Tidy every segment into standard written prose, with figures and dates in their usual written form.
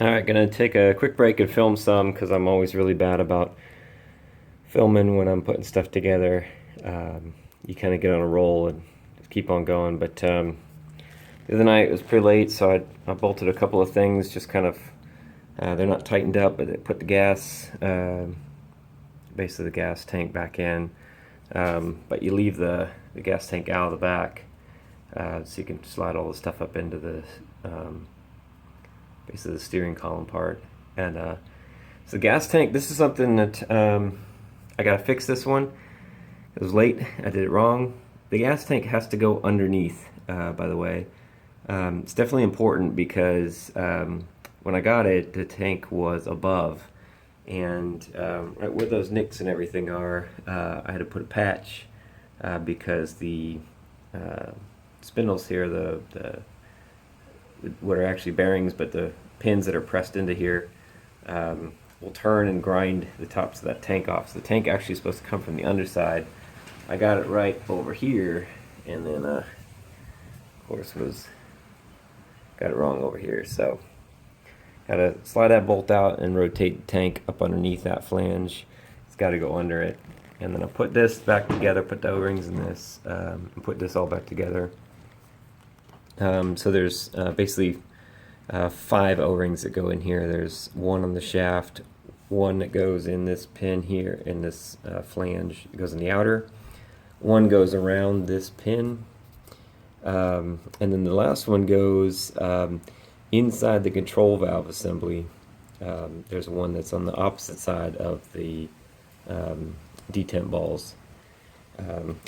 Alright, gonna take a quick break and film some because I'm always really bad about filming when I'm putting stuff together. You kind of get on a roll and just keep on going. But the other night it was pretty late, so I bolted a couple of things, just kind of, they're not tightened up, but it put the gas, basically the gas tank back in. But you leave the gas tank out of the back so you can slide all the stuff up into the basically the steering column part. And so the gas tank, this is something that I gotta fix this one. It was late, I did it wrong. The gas tank has to go underneath, by the way. It's definitely important because when I got it, the tank was above, and right where those nicks and everything are, I had to put a patch because the spindles here, the what are actually bearings, but the pins that are pressed into here will turn and grind the tops of that tank off. So the tank actually is supposed to come from the underside. I got it right over here, and then of course got it wrong over here. So gotta slide that bolt out and rotate the tank up underneath that flange. It's got to go under it, and then I put this back together, put the O-rings in this, and put this all back together. So there's basically 5 O-rings that go in here. There's one on the shaft, one that goes in this pin here, in this flange. It goes in the outer. One goes around this pin. And then the last one goes inside the control valve assembly. There's one that's on the opposite side of the detent balls.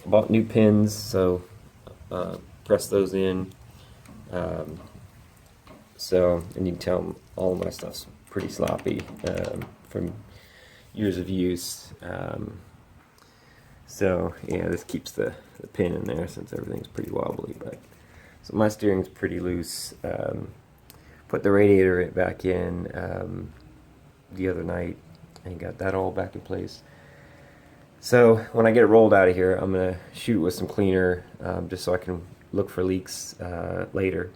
Bought new pins, so press those in. And you can tell all of my stuff's pretty sloppy from years of use. So yeah, this keeps the pin in there since everything's pretty wobbly. But so my steering's pretty loose. Put the radiator back in the other night and got that all back in place. So when I get it rolled out of here, I'm gonna shoot it with some cleaner just so I can look for leaks later.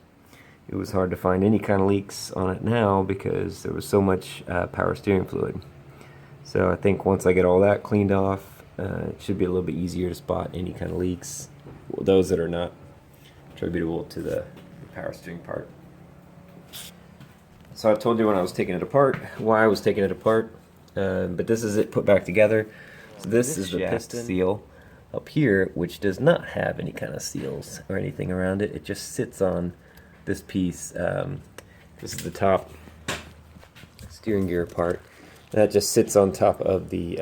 It was hard to find any kind of leaks on it now because there was so much power steering fluid. So I think once I get all that cleaned off, it should be a little bit easier to spot any kind of leaks, those that are not attributable to the power steering part. So I told you when I was taking it apart, why I was taking it apart, but this is it put back together. So this is the piston seal up here, which does not have any kind of seals or anything around it. It just sits on this piece. This is the top steering gear part. That just sits on top of the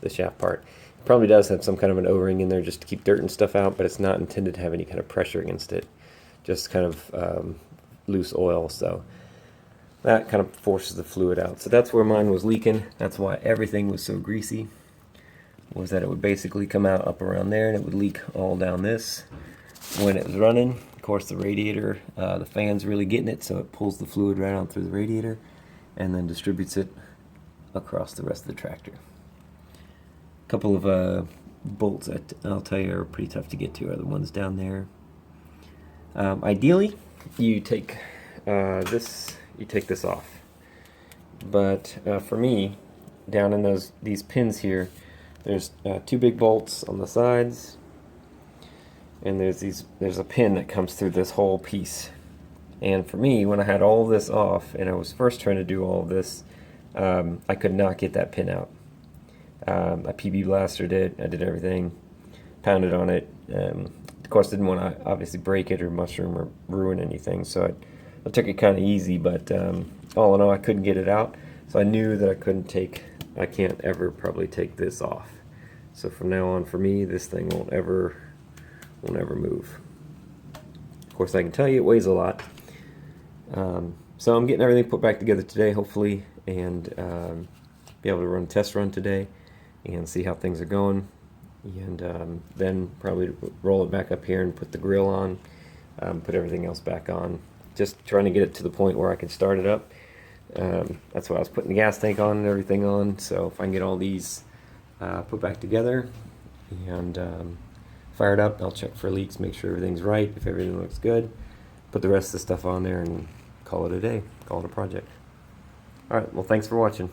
shaft part. It probably does have some kind of an O-ring in there just to keep dirt and stuff out, but it's not intended to have any kind of pressure against it. Just kind of loose oil, so that kind of forces the fluid out. So that's where mine was leaking. That's why everything was so greasy, was that it would basically come out up around there and it would leak all down this when it was running. Of course, the radiator, the fan's really getting it, so it pulls the fluid right on through the radiator and then distributes it across the rest of the tractor. A couple of bolts that I'll tell you are pretty tough to get to are the ones down there. Ideally, you take this off, but for me, down in these pins here, there's 2 big bolts on the sides, and there's a pin that comes through this whole piece. And for me, when I had all this off and I was first trying to do all of this, I could not get that pin out. I PB blastered it, I did everything, pounded on it. Of course, didn't want to obviously break it or mushroom or ruin anything, so I took it kind of easy, but all in all, I couldn't get it out. So I knew that I can't ever probably take this off. So from now on, for me, this thing won't ever move. Of course, I can tell you it weighs a lot. So I'm getting everything put back together today, hopefully, and be able to run a test run today and see how things are going. And then probably roll it back up here and put the grill on, put everything else back on. Just trying to get it to the point where I can start it up. That's why I was putting the gas tank on and everything on. So if I can get all these put back together and fire it up, I'll check for leaks, make sure everything's right. If everything looks good, put the rest of the stuff on there and call call it a day, call it a project. All right, well, thanks for watching.